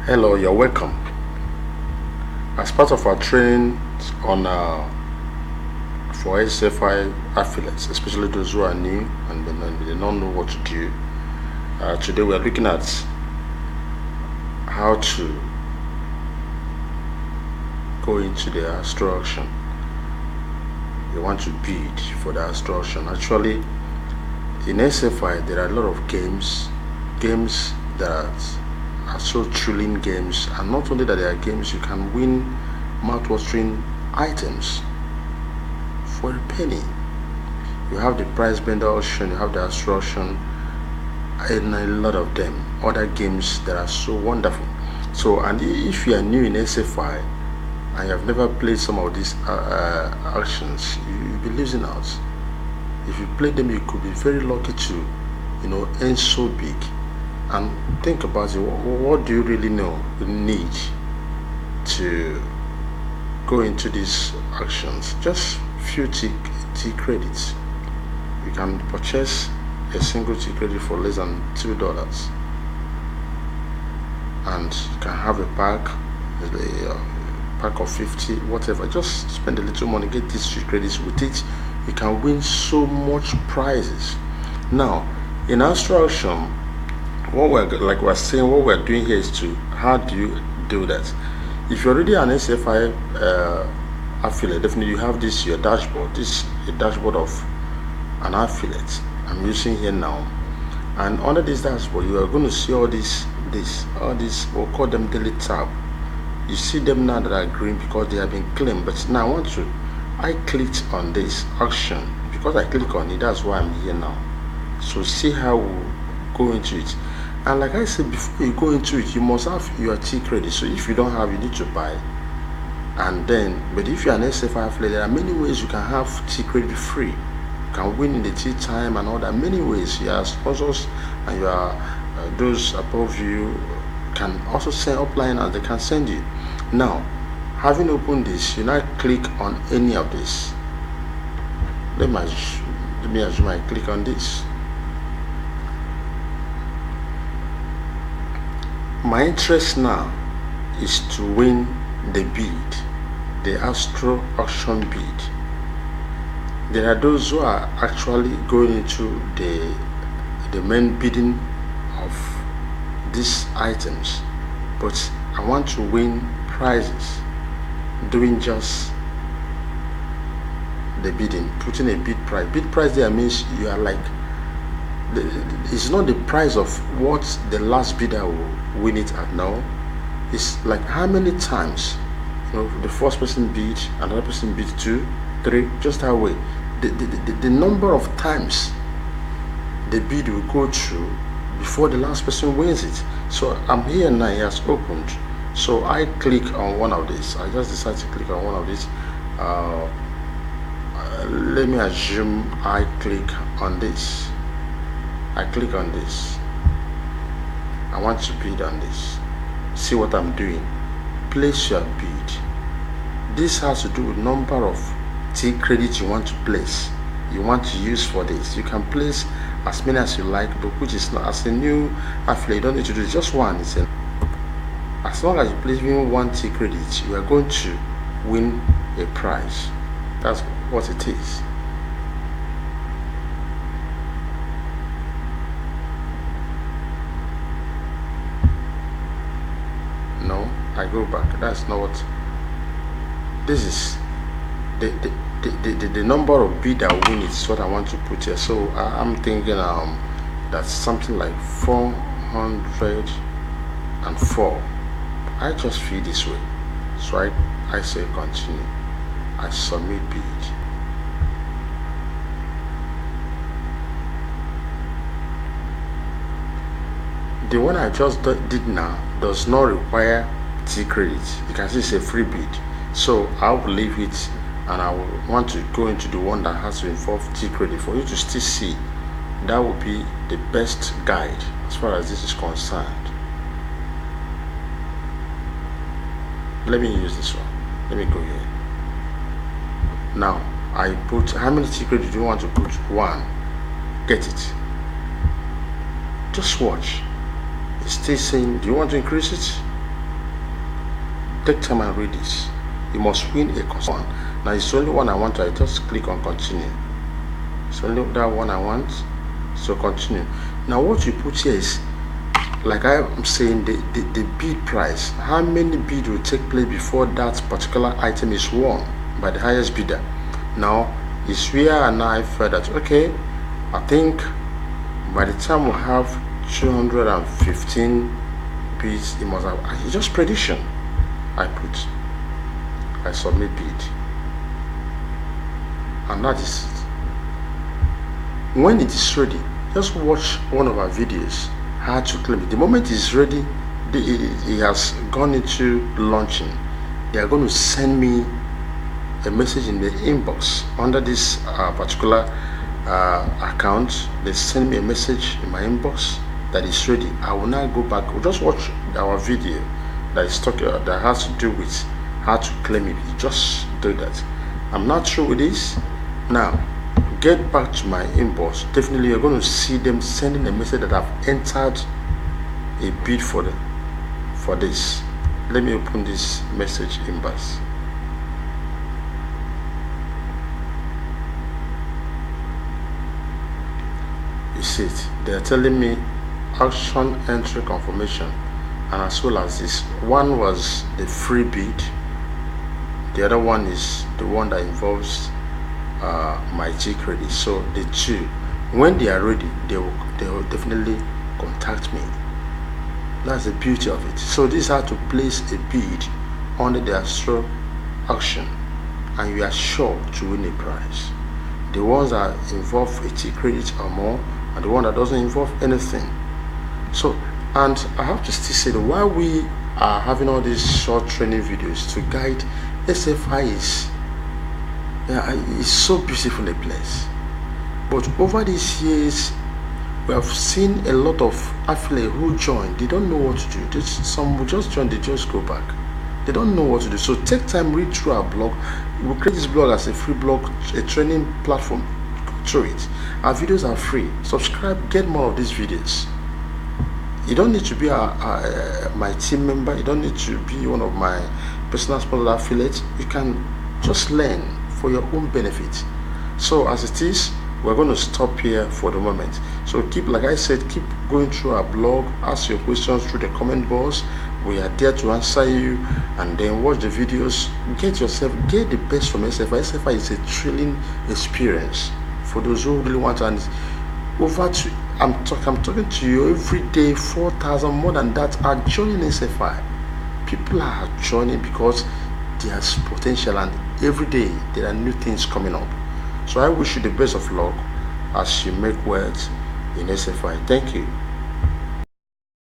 Hello, you're welcome. As part of our training on for SFI affiliates, especially those who are new and they don't know what to do, today we are looking at how to go into the Astro Auction. You want to bid for the Astro Auction. Actually, in SFI there are a lot of games that are so thrilling games, and not only that, there are games you can win mouth-watering items for a penny. You have the prize bender auction, you have the Astro Auction, and a lot of them other games that are so wonderful. So, and if you are new in SFI and you have never played some of these auctions, you'll be losing out. If you play them, you could be very lucky to earn so big. And think about it, what do you really need to go into these auctions? Just few T credits. You can purchase a single T credit for less than $2, and you can have a pack of 50, whatever. Just spend a little money, get these T credits. With it you can win so much prizes. Now in Astro Auction, what we're doing here is how do you do that? If you're already an SFI affiliate, definitely you have this your dashboard. This is a dashboard of an affiliate I'm using here now, and under this dashboard you are going to see all these we'll call them daily tab. You see them now that are green because they have been claimed. But now I clicked on this auction. Because I click on it, that's why I'm here now. So see how we'll go into it. And like I said, before you go into it, you must have your T credit. So if you don't have, you need to buy. And then, but if you're an SFI affiliate, there are many ways you can have T credit free. You can win in the T time and all that. Many ways. You are sponsors, and you are those above you can also send upline, and they can send you. Now, having opened this, you now click on any of this. Let me assume I click on this. My interest now is to win the bid, the Astro Auction bid. There are those who are actually going into the main bidding of these items, but I want to win prizes doing just the bidding, putting a bid price. Bid price there means you are like, it's not the price of what the last bidder will win it at now. It's like how many times the first person bid, another person bid 2, 3, just that way. The number of times the bid will go through before the last person wins it. So I'm here now, it has opened. So I click on one of these. I just decided to click on one of these. Let me assume I click on this. I click on this. I want to bid on this. See what I'm doing. Place your bid. This has to do with number of T credits you want to place. You want to use for this. You can place as many as you like, but which is not, as a new affiliate, you don't need to do just one. As long as you place even 1 T credit, you are going to win a prize. That's what it is. No, I go back. That's not what this is. The number of bid I win is what I want to put here. So I'm thinking that's something like 404. I just feel this way. So I say continue. I submit bid. The one I just did now does not require T credit. You can see it's a free bid. So I will leave it, and I will want to go into the one that has to involve T credit for you to still see. That will be the best guide as far as this is concerned. Let me use this one. Let me go here. Now I put, how many T credit do you want to put? 1. Get it. Just watch. It's still saying, do you want to increase it? take time and read this. You must win a one. Now it's only one I want. I just click on continue. It's only that one I want, so continue. Now what you put here is, like I'm saying, the bid price. How many bid will take place before that particular item is won by the highest bidder? Now it's where and I felt that, okay, I think by the time we have 215 bids, it must have. It's just prediction. I submit bid, and that is it. When it is ready, just watch one of our videos how to claim it. The moment it's ready, it has gone into launching. They are going to send me a message in the inbox under this particular account. They send me a message in my inbox that is ready. I will now go back. We'll just watch our video that is talking that has to do with how to claim it. Just do that. I'm not through with this. Now get back to my inbox. Definitely you're going to see them sending a message that I've entered a bid for this. Let me open this message inbox. You see it. They're telling me auction entry confirmation, and as well as this one was the free bid. The other one is the one that involves my G credit. So the two, when they are ready, they will definitely contact me. That's the beauty of it. So this is how to place a bid under the Astro auction, and you are sure to win a prize. The ones that involve a T credit or more, and the one that doesn't involve anything. So, and I have to still say that while we are having all these short training videos to guide, SFI is so beautiful a place. But over these years, we have seen a lot of affiliates who join. They don't know what to do. Some will just join, they just go back. They don't know what to do. So take time, read through our blog. We'll create this blog as a free blog, a training platform. Go through it. Our videos are free. Subscribe, get more of these videos. You don't need to be my team member. You don't need to be one of my personal sponsor affiliates. You can just learn for your own benefit. So as it is, we're going to stop here for the moment. So keep, like I said, keep going through our blog, ask your questions through the comment box. We are there to answer you, and then watch the videos. Get the best from SFI. SFI is a thrilling experience for those who really want to. And I'm talking to you every day. 4,000 more than that are joining SFI. People are joining because there's potential, and every day there are new things coming up. So I wish you the best of luck as you make words in SFI. Thank you.